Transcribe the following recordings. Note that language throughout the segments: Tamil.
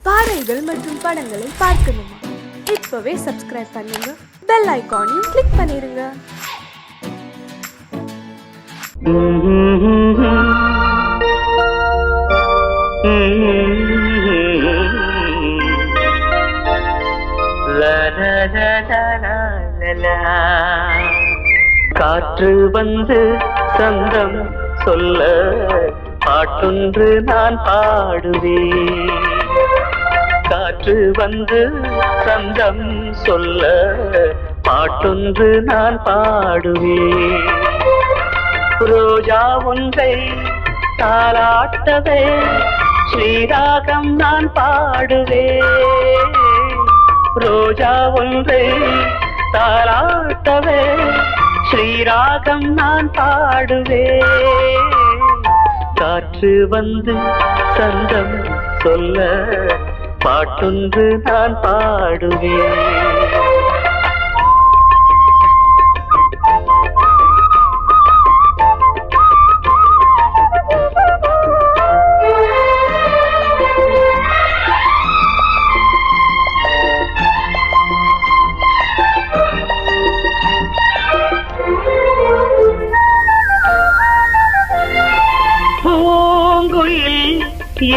பாடல்கள் மற்றும் படங்களை பார்க்கணுமா? இப்பவே சப்ஸ்கிரைப் பண்ணுங்க, பெல் ஐகானையும் கிளிக் பண்ணிருங்க. காற்று வந்து சந்தம் சொல்ல பாட்டொன்று நான் பாடுவேன். காற்று வந்து சந்தம் சொல்ல பாட்டொன்று நான் பாடுவேன். ரோஜா ஒன்றை தாலாட்டவே ஸ்ரீராகம் நான் பாடுவேன். ரோஜா ஒன்றை தாலாட்டவே ஸ்ரீராகம் நான் பாடுவேன். காற்று வந்து சந்தம் சொல்ல பாட்டொன்று நான் பாடுவேன்.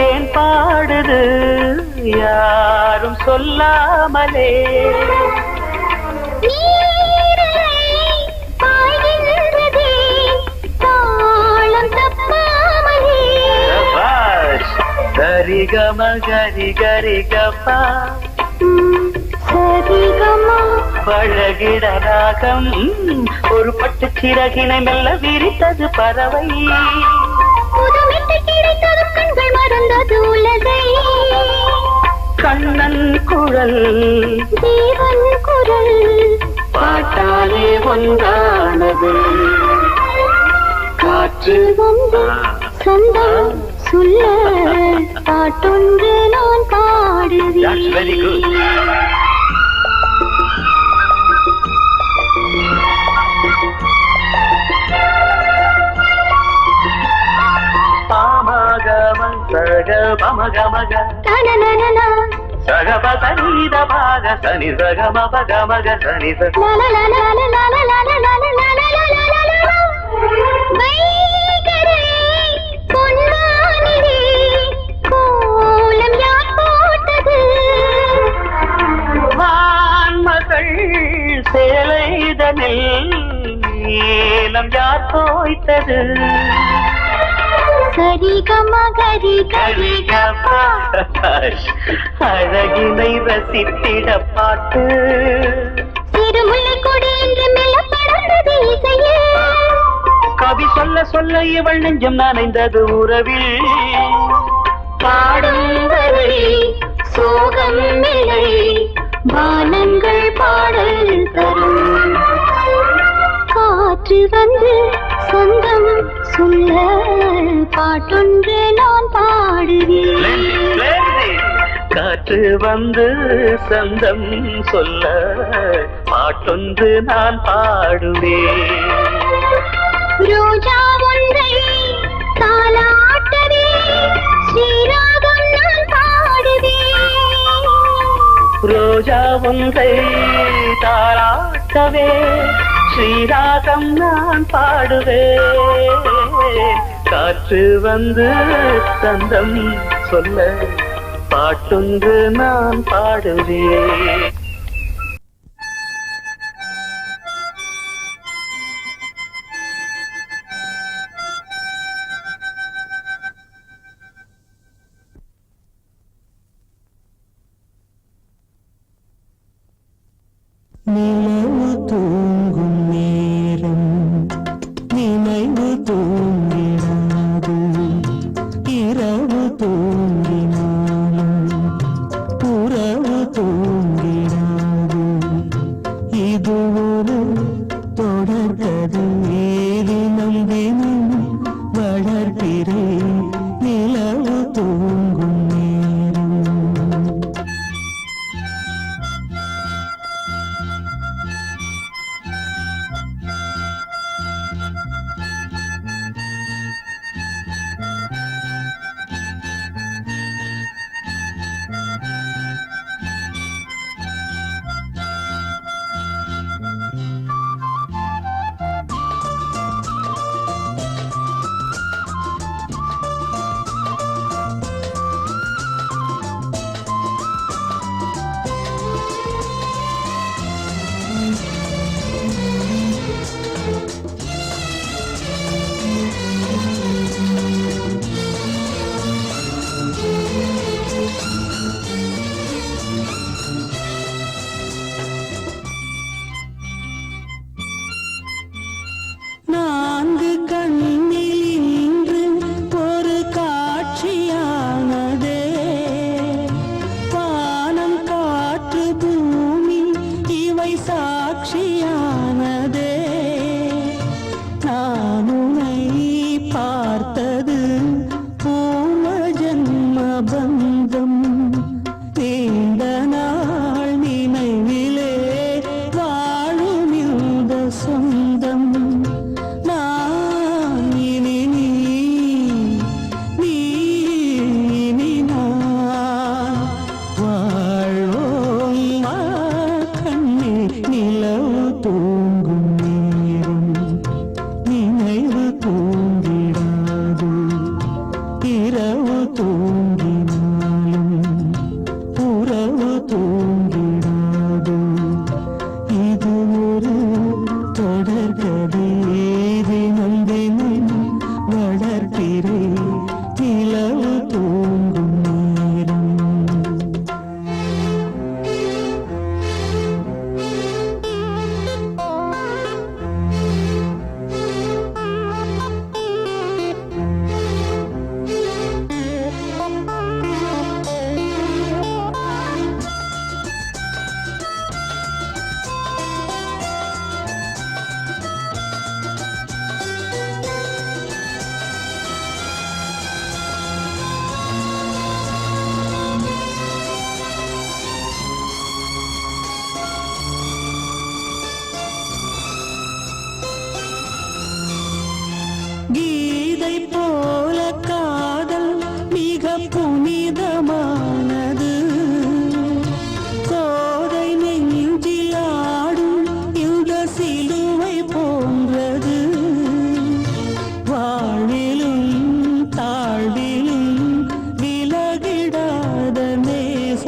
ஏன் பாடுது யாரும் சொல்லாமலே? சரிகம கரி கரிகப்பா பழகிட ராகம் ஒரு பட்டு சிறகினை மெல்ல விரித்தது பறவை. கண்ணன் குரல் தேவன் குரல் பாட்டாலே ஒன்றானது. காற்று வந்து சந்தம் சொல்ல பாட்டொன்று நான் பாடுவேன். சக பமகமக சகப சனித பாக சனி சகம பகமக சனி வான்மகள் சேலைதனில் நீலம் யார் தோய்த்தது? அழகினை ரசித்திட பாட்டு திருமுல்லை கொடி என்று மெல்ல படர்ந்தது இசையே. கவி சொல்ல சொல்ல இவள் நெஞ்சம் நனைந்தது உறவில். பாடும் வரை சோகம் இல்லை வானங்கள் பாடல் தரும். காற்று வந்து சொந்தம் சொல்ல பாட்டொன்று நான் பாடுவேன். காற்று வந்து சந்தம் சொல்ல பாட்டொன்று நான் பாடுவேன். ரோஜா ஒன்றை தாலாட்டவே ஸ்ரீராகம் நான் பாடுவேன். ரோஜா ஒன்றை தாலாட்டவே ஸ்ரீராகம் நான் பாடுவேன். காற்று வந்து சந்தம் சொல்ல பாட்டொன்று நான் பாடுவேன். நிலவு தூங்கும் நேரம் நினைவு தூங்கிடாது. இரவு தூங்கினாலும் உறவு தூங்கிடாது.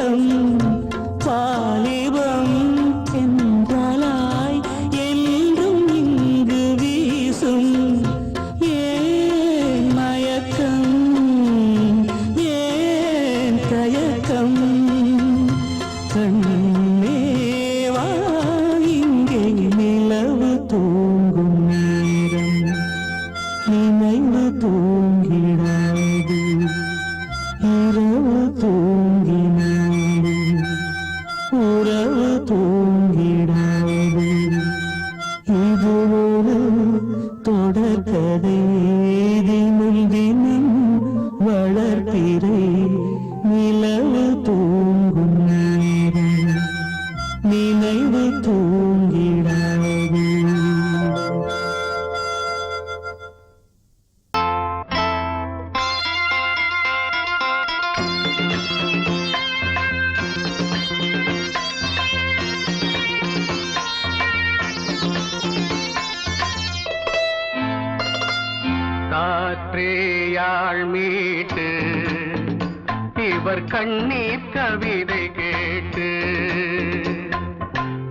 தேசம் வாலிபம் என்றாலாய் என்றும் இங்கு வீசும் ஏன் மயக்கம் ஏன் தயக்கம் கண்ணேவா இங்கே நிலவு தூங்கும் நேரம் நினைவு தூங்கிடாது இரவு தூங்கினாலும் உறவு தூங்கிடாது இது ஒரு தொடர்கதை தினம் தினம் வளர்ப்பிறை நிலவு தூங்கும் நேரம் நினைவு தூங்கிடாது. காற்றேயாழ் மீட்டு இவர் கண்ணீர் கவிதை கேட்டு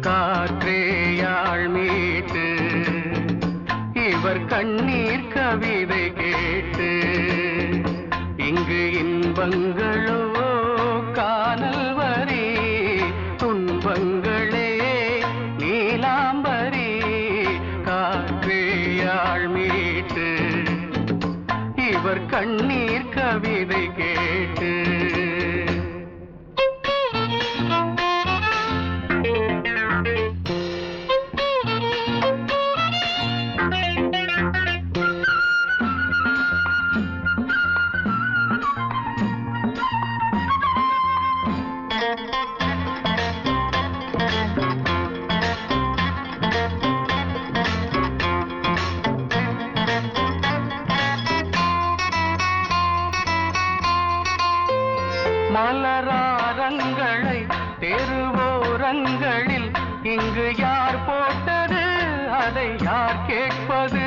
காற்றேயாழ் மீட்டு இவர் கண்ணீர் கவிதை கேட்டு இங்கு இன்பங்களோ காணல் வரி துன்பங்களே நீலாம்பரி காற்றேயாழ் மீட்டு இவர் கண்ணீர் கவிதை கேட்டு மலராரங்களை தெருவோரங்களில் இங்கு யார் போட்டது அதை யார் கேட்பது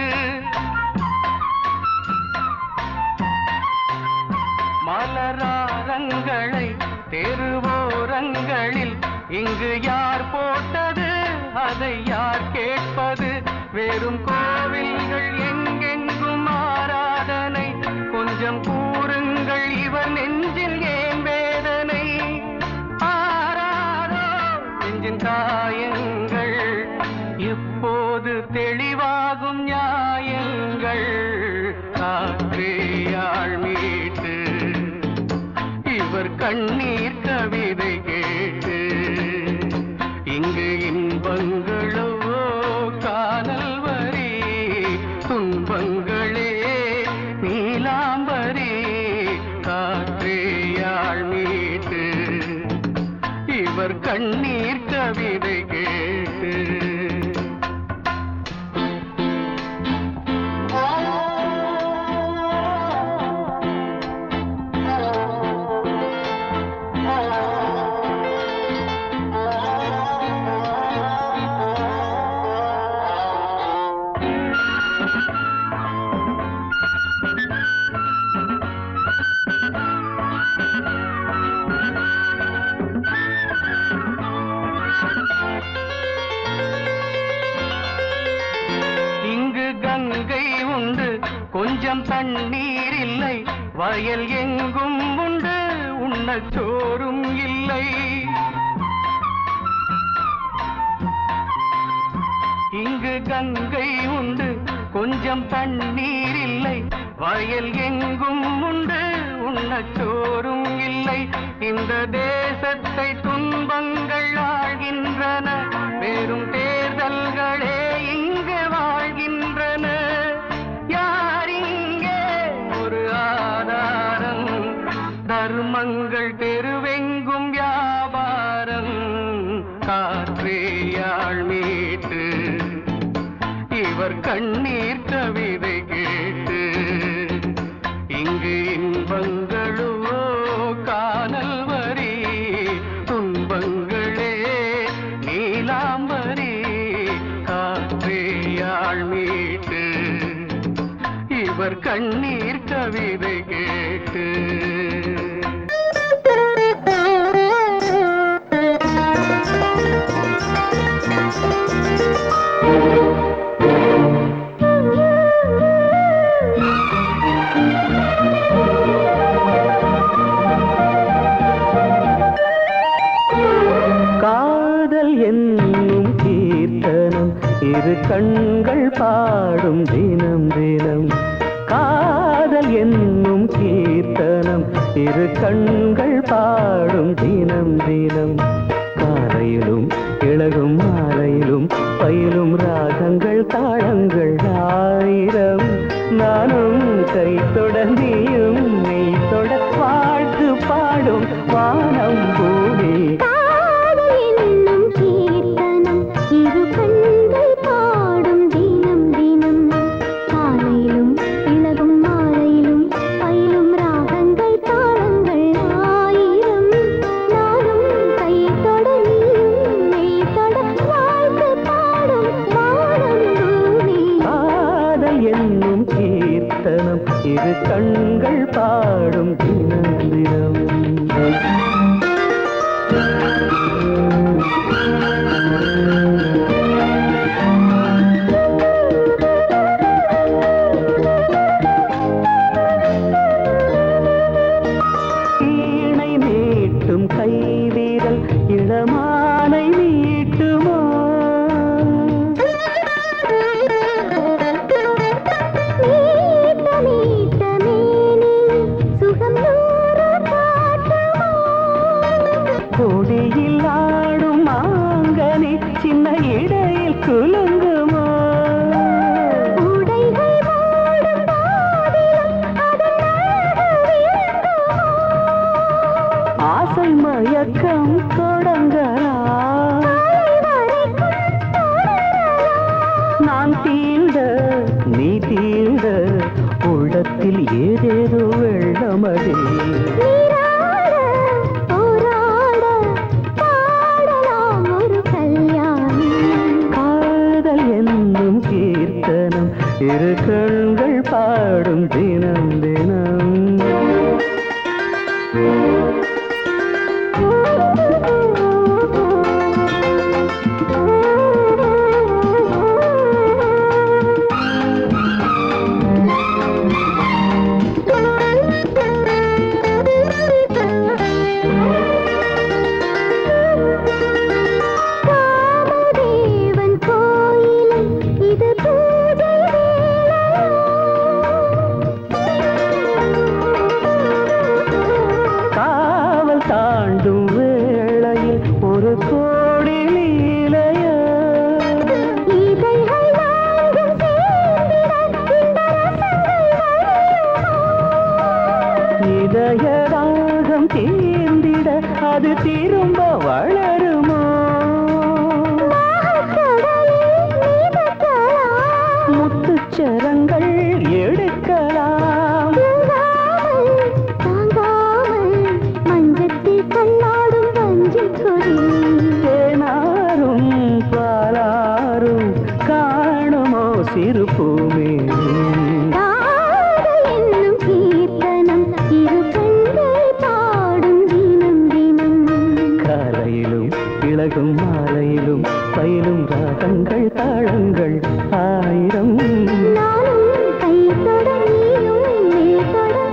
மலராரங்களை தெருவோரங்களில் இங்கு யார் போட்டது அதை யார் கேட்பது வெறும் கோவில்கள் எங்கெங்கும் ஆராதனை கொஞ்சம் கூறுங்கள் இவர் நெஞ்சில் ஏன் வேதனை ஆராரோ நெஞ்சின் காயங்கள் எப்போது தெளிவாகும் நியாயங்கள் காற்றேயாழ் மீட்டு இவர் கண்ணீர் கவிதை கேட்டு இங்கு இன்பங்களோ காணல் வரி துன்பங்களே நீலாம்பரி காற்றேயாழ் மீட்டு இவர் கண்ணீர் கவிதை கேட்டு கொஞ்சம் தண்ணீர் இல்லை வயல் எங்கும் உண்டு உண்ணச் சோறும் இல்லை இங்கு கங்கை உண்டு கொஞ்சம் தண்ணீர் இல்லை வயல் எங்கும் உண்டு உண்ணச் சோறும் இல்லை இந்த தேசத்தை துன்பங்கள் ஆழ்கின்றன வெறும் தேர்தல்களே இங்கு வாழ்கின்றன தர்மங்கள் தெருவெங்கும் வியாபாரம் காற்றேயாழ் மீட்டு இவர் கண்ணீர் கவிதை கேட்டு இங்கு இன்பங்களோ காணல் வரி துன்பங்களே நீலாம்பரி காற்றேயாழ் மீட்டு இவர் கண்ணீர் கவிதை கேட்டு இரு கண்கள் பாடும் தினம் தினம் காதல் என்னும் கீர்த்தனம் இரு கண்கள் பாடும் தினம் தினம் காலையிலும் இளகும் மாலையிலும் பயிலும் ராகங்கள் தாளங்கள் ஆயிரம் நானும் கை தொடர்ந்தியும் மெய் தொட வாழ்த்து பாடும் வானம் பூமி இரு கண்கள் பாடும் தினம் தினம் வீணை மீட்டும் கைவிரல் இளமானை மீட்டுமோ கொடியில் ஆடும் மாங்கனி சின்ன இடையில் குலுங்குமோ ஆசை மயக்கம் தொடங்கலாம் நான் தீண்ட நீ தீண்ட உள்ளத்தில் ஏதேதோ வெள்ளமடி இரு கண்கள் பாடும் தினம் தினம் தாண்டும் வேளையில் ஒரு கோடி லீலைய இதயராகம் தீர்ந்திட அது திரும்ப வளருமோ முத்துச்சரங்கள் எடுக்கலாம் தேனாரும் பாலாரும் காணுமோ சிறு பூமி காலையிலும் இளகும் மாலையிலும் பயிலும் ராகங்கள் தாளங்கள் ஆயிரம்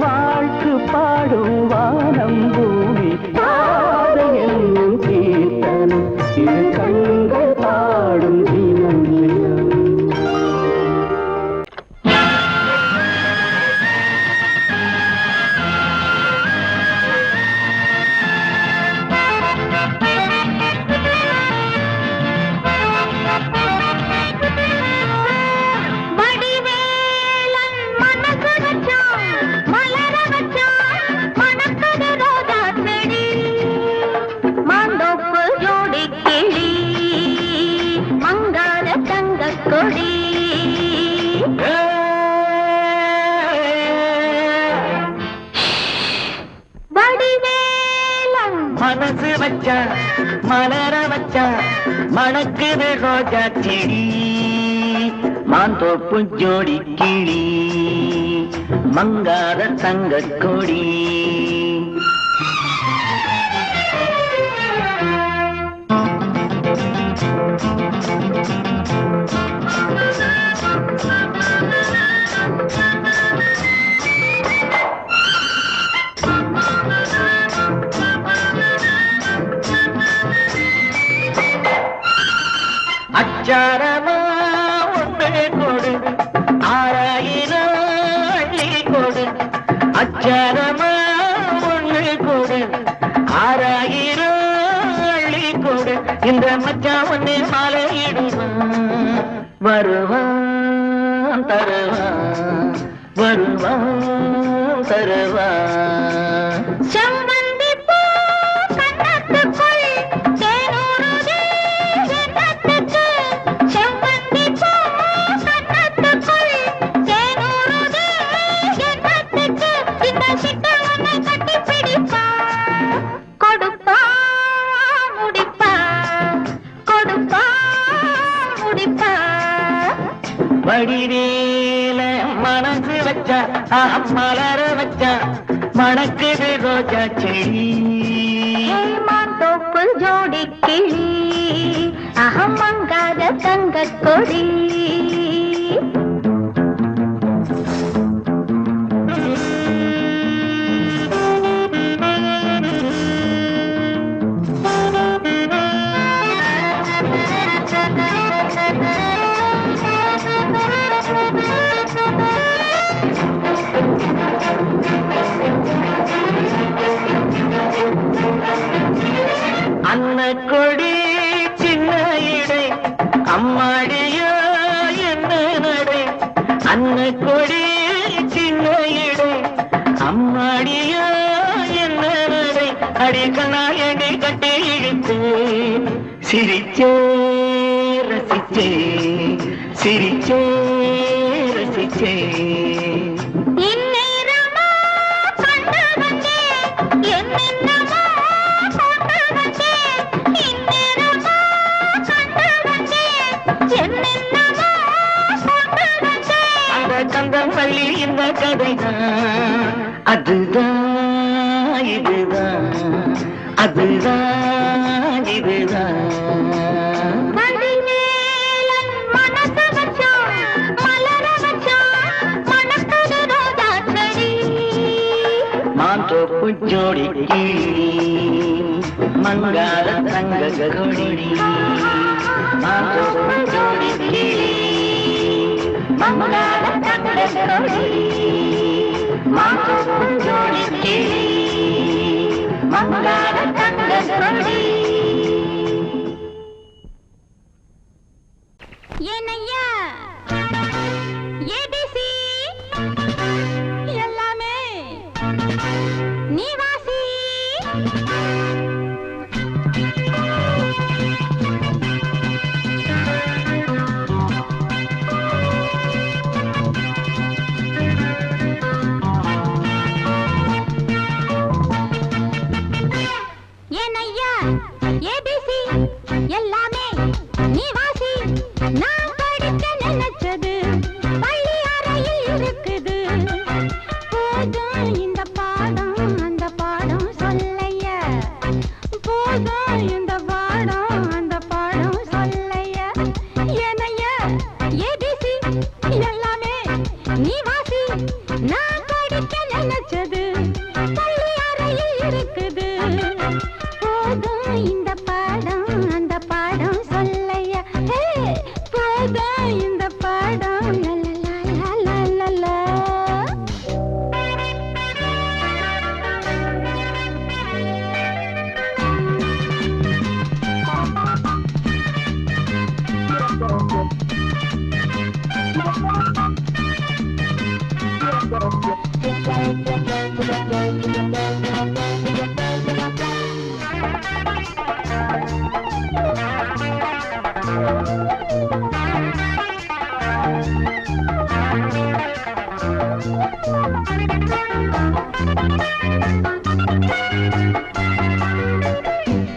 வாழ்த்து பாடும் வானம் பூமி என்னும் கீர்த்தனம் இரு கண்கள் பாடும் தினம் தினம் மனசு வச்சா மலர வச்சா மணக்குது ரோஜா செடி மாந்தோப்பு ஜோடி கிளி மங்காத தங்க கொடி அச்சாரமா அச்சாரமா ஒண்ணு கொடு 6000 அள்ளி கொடு இந்த மச்சான் ஒண்ணு மாலையிடுவான் வருவான் தருவான் வருவான் தருவான் செம்பந்தி பூ கண்ணத்துக்குள் தேனூறுதே எண்ணத்துக்கு செம்பந்தி பூ கண்ணத்துக்குள் தேனூறுதே எண்ணத்துக்கு இந்த சிட்டவனை கட்டி பிடிப்பா கொடுப்பா முடிப்பா கொடுப்பா முடிப்பா வடிவேல மனசு வச்சா மலர வச்சா மணக்குது ரோஜா செடி மாந்தோப்பு ஜோடி கிளி அகமங்காத தங்கக் கொடி அன்ன கொடி சின்ன இடை அம்மாடியோ என்ன நடை அன்ன கொடி சின்ன இடை அம்மாடியோ என்ன நடை அடி கண்ணாடி கட்டி இழுத்து சிரிச்சே ரசிச்சே சிரிச்சே ரசிச்சே கந்தம் பள்ளி இந்த கதைதான் அதுதான் இதுதான் அதுதான் இதுதான் மனசு வச்சான் மலர வச்சான் மணக்குது ரோஜா செடி மாந்தோப்பு ஜோடி மங்கார தங்க கொடி மாந்தோப்பு ஜோடி மங்கார தங்க கொடி மாந்தோப்பு ஜோடி மங்கார தங்க கொடி ஏனையா ஏபிசி எல்லாமே நீ வாசி ஏனையா ஏபிசி எல்லாமே நீ வாசி நான் படிக்க நினைச்சது பள்ளி அறையில் இருக்குது போதும் இந்த பாடம் அந்த பாடம் சொல்லையா போதும் இந்த பாடம் அந்த பாடம் சொல்லையா ஏனையா ஏபிசி எல்லாமே நீ வாசி நான் படிக்க நினைச்சது பள்ளி அறையில் இருக்குது போதும் இந்த பாடம் அந்த பாடம் சொல்லையா போதும் இந்த பாடம் லலலலலலலா.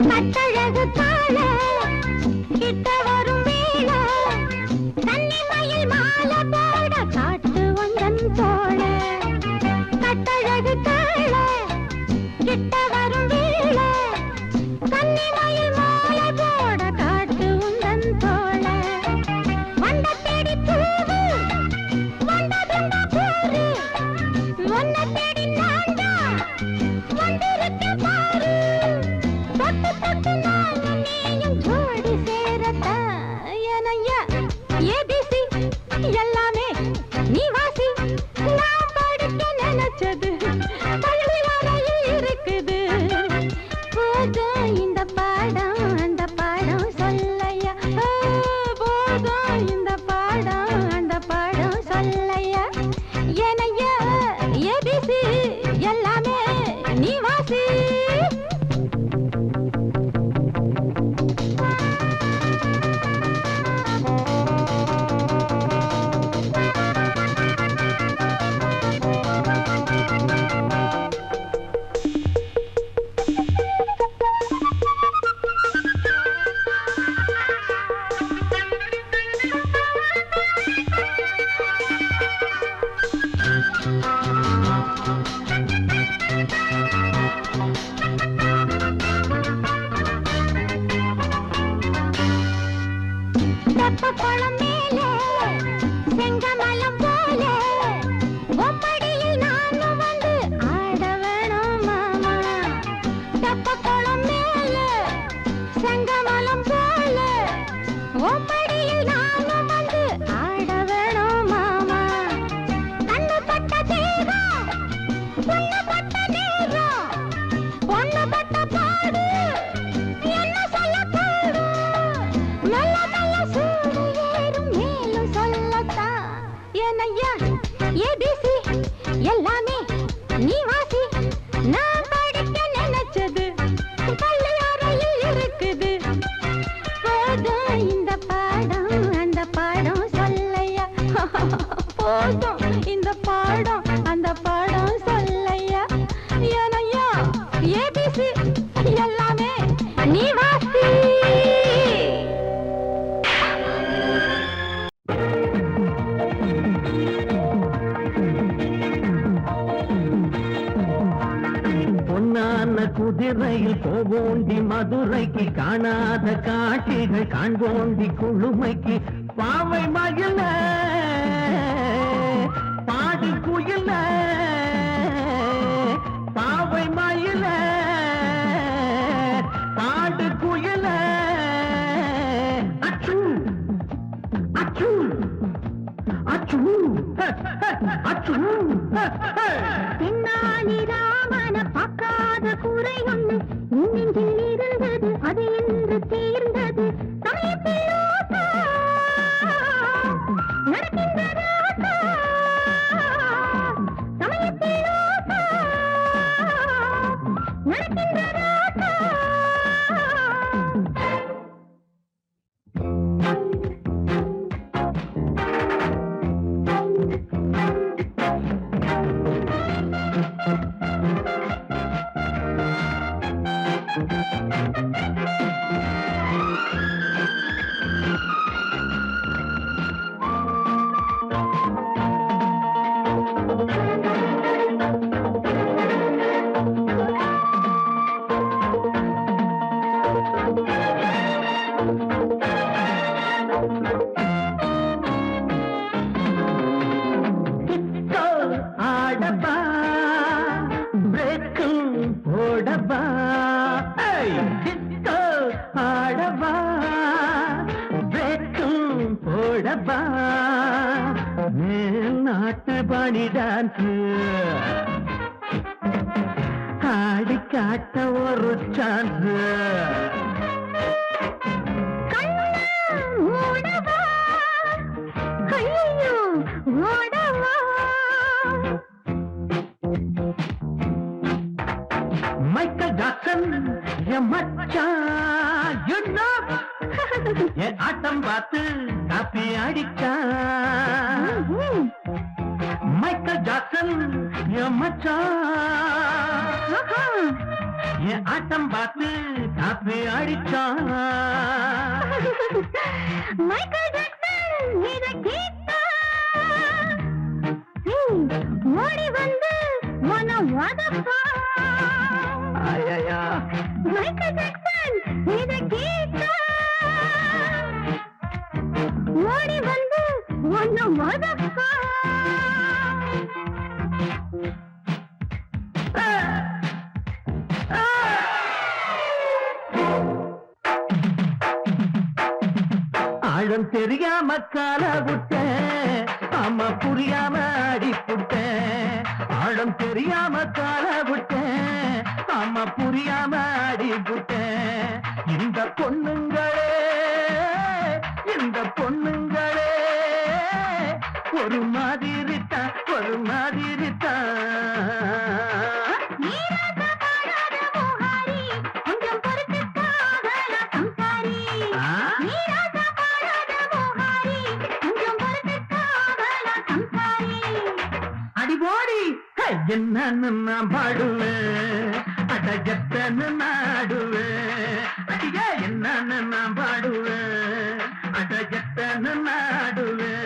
கட்டழகு கால கிட்ட வரும் வேளை கன்னிமயில் மாலை போட காட்டு வந்தன் தோழ கட்டழகு கால கிட்ட வரும் வேளை கன்னிமயில் மாலை போட காட்டு வந்தன் தோழ வண்ட தேடி தூது வண்டதுண்ட போரு ஒன்ன தேடி நான்டா வந்திருக்க பாரு தொட்டு தொட்டு நானும் நீயும் ஜோடி சேரத்தா ஏனையா ஏபிசி எல்லாமே நீ வாசி நான் படிக்க நினைச்சது போதும் இந்த பாடம் அந்த பாடம் சொல்லையா போதும் இந்த பாடம் அந்த பாடம் சொல்லையா ஏனையா ஏபிசி எல்லாமே நீ வாசி தெப்பக்குளம் மேலே செங்கமலம் போலே ஒப்படியில் நானும் வந்து ஆட வேணும் மாமா தெப்பக்குளம் மேலே செங்கமலம் போலே ஒப்படியில் நானும் வந்து ஆட வேணும் மாமா கண்ணு பட்ட தேகம் பொண்ணு பட்ட தேகம் பொண்ணு பட்ட பாடு என்ன சொல்ல பாடு மெல்ல மெல்ல சூடு ஏறும் மேலும் சொல்லத்தான் ஏனையா ஏபிசி எல்லாமே நீ வாசி நான் படிக்க நினைச்சது பள்ளியறையில் இருக்குது போதும் இந்த பாடம் அந்த பாடம் சொல்லையா போதும் இந்த பாடம் அந்த பாடம் சொல்லையா ஏனையா ஏபிசி எல்லாமே நீ வாசி பொன்னான குதிரையில் போவோண்டி மதுரைக்கு காணாத காட்சிகள் காண்போண்டி குழுமைக்கு பாவை மகிழ பாடி குயில பாவை மயில பாடு குயில அச்சு அச்சு அச்சு அச்சு பின்னாடி ராமன பார்க்காத குறை ஒண்ணு நெஞ்சில் இருந்தது அது என்று தீர்ந்தது சமயத்தில் ஓட்டா, நடக்கின்றது ஓட்டா. சமயத்தில் ஓட்டா, நடக்கின்றது ஓட்டா. ஆடப்பா பிரேக்கும் போடப்பா டிஸ்கோ ஆடப்பா பிரேக்கும் போடப்பா நாட்டு பாணி டான்ஸ் ஆடி காட்ட ஒரு சான்ஸ் மைக்கேல் ஜாக்சன் என் மச்சான் என் ஆட்டம் பார்த்து காப்பி அடிச்சான் மைக்கேல் ஜாக்சன் என் மச்சான் என் ஆட்டம் பார்த்து காப்பி அடிச்சான் மைக்கேல் ஜாக்சன் இத கேட்டா ஓடி வந்து உன வதப்பா ஐயா மைக்கேல் ஜாக்சன் இத கேட்டா ஓடி வந்து உன வதப்பா ஆழம் தெரியாம கால விட்டேன் அம்மா புரியாம அடி புட்டேன் ஆழம் தெரியாம கால விட்டேன் ஆமா புரியாம அடிபுட்டேன். இந்த பொண்ணுங்களே ஒரு மாதிரி தான் ஒரு மாதிரி அடிபோடி என்னன்னு நான் பாடுவேன், அடஜத்தன்னு நாடுவேன். அடியா என்னன்னு நான் பாடுவேன், அடஜத்தன்னு நாடுவேன்.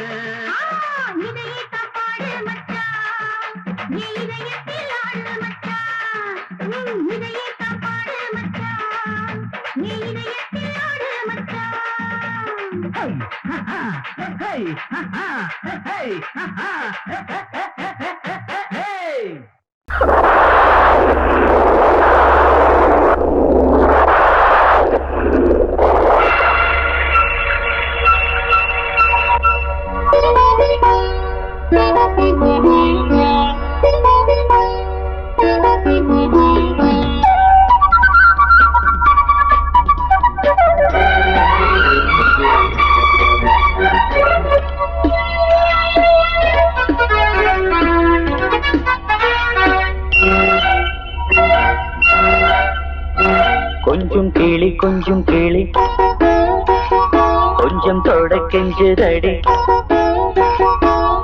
கொஞ்சம் கிளி கொஞ்சம் கிளி கொஞ்சம் தொட கெஞ்சுதடி,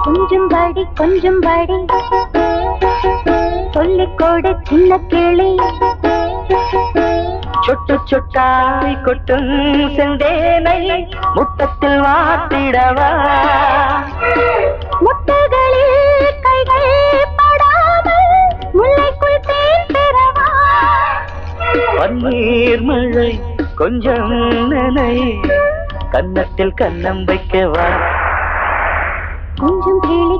கொஞ்சம் படி சொல்லிக்கோடு சின்ன கிளி. சொட்டு சொட்டாய் கொட்டும் செந்தேனை முட்டத்தில் வாத்திடவா, முட்டைகளில் கைகள் படாமல் முல்லைக்குள் தேன் பெறவா. பன்னீர் மழை கொஞ்சம் நனை கன்னத்தில் கன்னம் வைக்கவா. கொஞ்சம் கிளி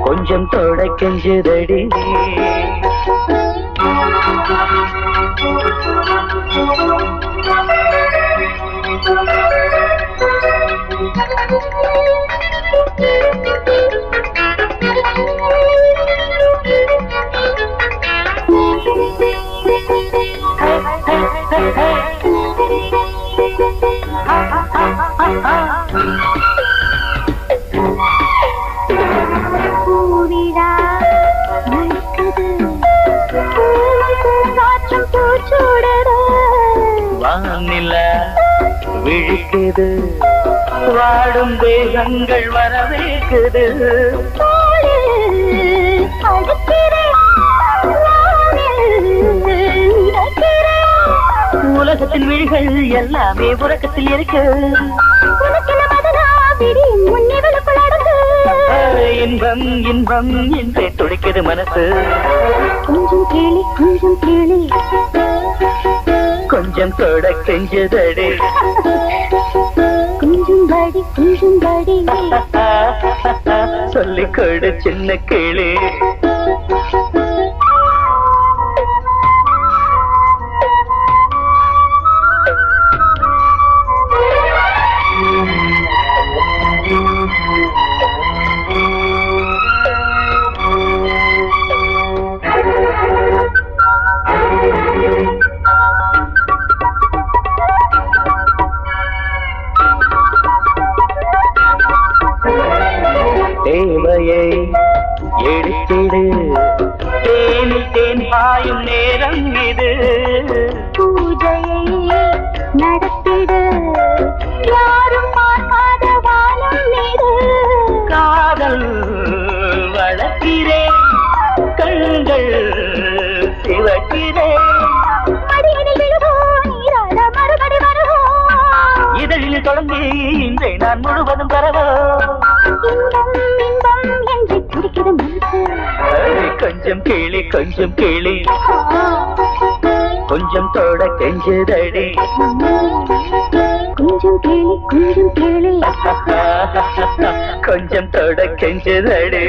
கொஞ்சம் தொட கெஞ்சுதடி, பூவிழா நடக்குது, காற்றும் பூச்சூடுது, வானில விழிக்குது, வாடும் தேகங்கள் வரவேற்குது. உலகத்தின் விழிகள் எல்லாமே உறக்கத்தில் இருக்கு, இன்பம் இன்பம் என்றே துடிக்குது மனசு. கொஞ்சம் கிளி கொஞ்சம் தொட கெஞ்சுதடி, கொஞ்சம் படி சொல்லிக் கொடு சின்ன கிளி. தேவையை எடுத்திடு, தேனில் தேன் பாயும் நேரம் இது. பூஜையை நடத்திடு, யாரும் பார்க்காத வானம் மீது. காதல் வளர்க்கிறேன், கண்கள் சிவக்கிறேன், மடியினில் விழுவோம், நீராட மறுபடி வருவோம். இதழில் தொடங்கி இன்றை நான் முழுவதும் தரவோ. இன்பம் இன்பம் என்று துடிக்கிறது மனசு. கொஞ்சம் கிளி கொஞ்சம் தொட கெஞ்சுதடி, கொஞ்சம் கிளி கொஞ்சம் தொட கெஞ்சுதடி.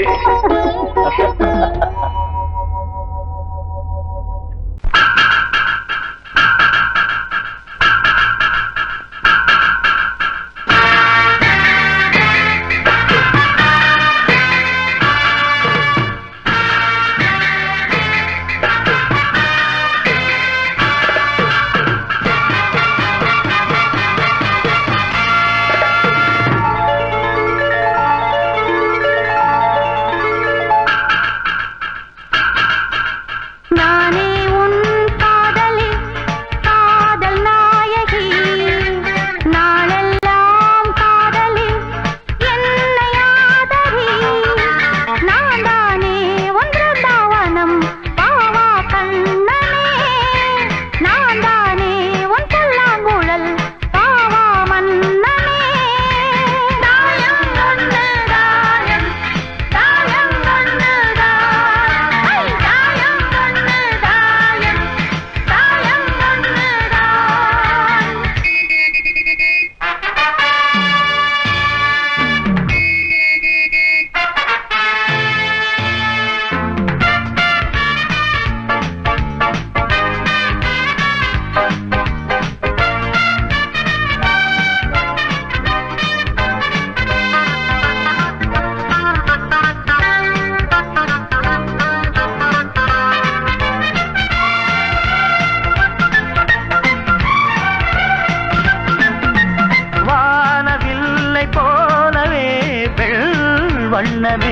வண்ணமே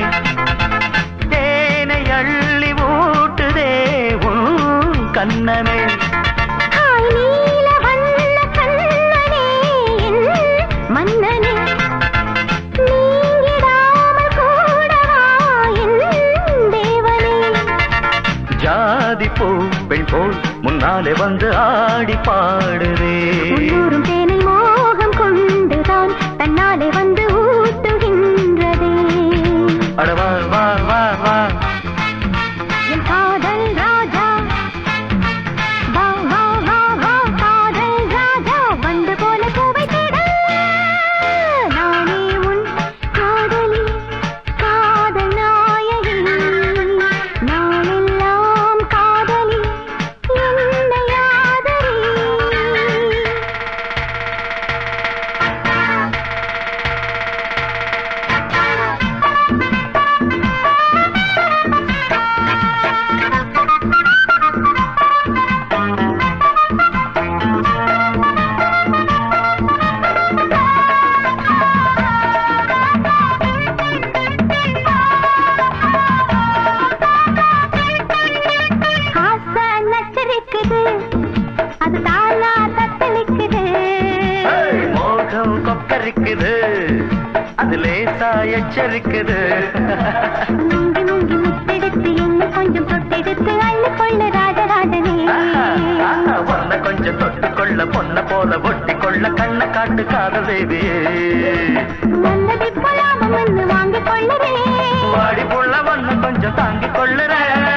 தேனை அள்ளி ஊட்டுதே உன் கண்ணமே ஆய் நீல வண்ண கண்ணனே என் மன்னனே நீங்கிடாமல் கூடவா என் தேவனே ஜாதி பூ பெண் போல் முன்னாலே வந்து ஆடி பாடுதே உள்ளூரும் தேனை மோகம் கொண்டுதான் தன்னாலே வந்து ஊட்டுகின்றதே அட வா வா வா வா என் காதல் ராஜா வா வா வா வா காதல் ராஜா வந்து போல பூவை தேட நானே உன் காதலி காதல் நாயகி நாளெல்லாம் காதலி என்னை ஆதரி ஆசை நச்சரிக்குது அது தானா தத்தளிக்குது ஏய், மோகம் கொக்கரிக்குது அது லேசா எச்சரிக்குது மூங்கி மூங்கி முத்தெடுத்து என்ன கொஞ்சம் தொட்டெடுத்து அள்ளி கொள்ள ராஜராஜனே பொண்ண கொஞ்சம் தொட்டுக்கொள்ள பொண்ண போல ஒட்டிக்கொள்ள கண்ண காட்டு காதல் தேவியே நல்லதை போலாம மண்ணு வாங்கிக் கொள்ளுறேன் வாடி புள்ள ஒண்ணு கொஞ்சம் தாங்கிக் கொள்ளுறேன்